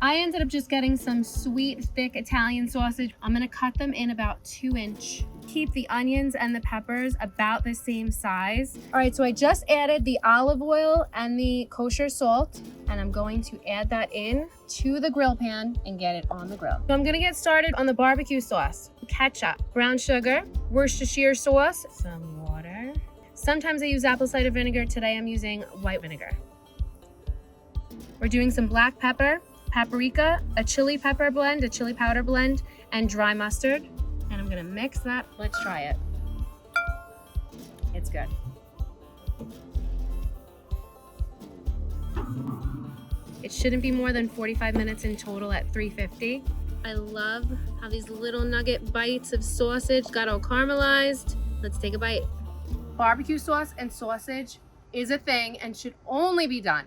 I ended up just getting some sweet, thick Italian sausage. I'm gonna cut them in about 2-inch. Keep the onions and the peppers about the same size. All right, so I just added the olive oil and the kosher salt, and I'm going to add that in to the grill pan and get it on the grill. So I'm gonna get started on the barbecue sauce. Ketchup, brown sugar, Worcestershire sauce, some water. Sometimes I use apple cider vinegar. Today I'm using white vinegar. We're doing some black pepper, paprika, a chili pepper blend, a chili powder blend, and dry mustard. And I'm gonna mix that. Let's try it. It's good. It shouldn't be more than 45 minutes in total at 350. I love how these little nugget bites of sausage got all caramelized. Let's take a bite. Barbecue sauce and sausage is a thing and should only be done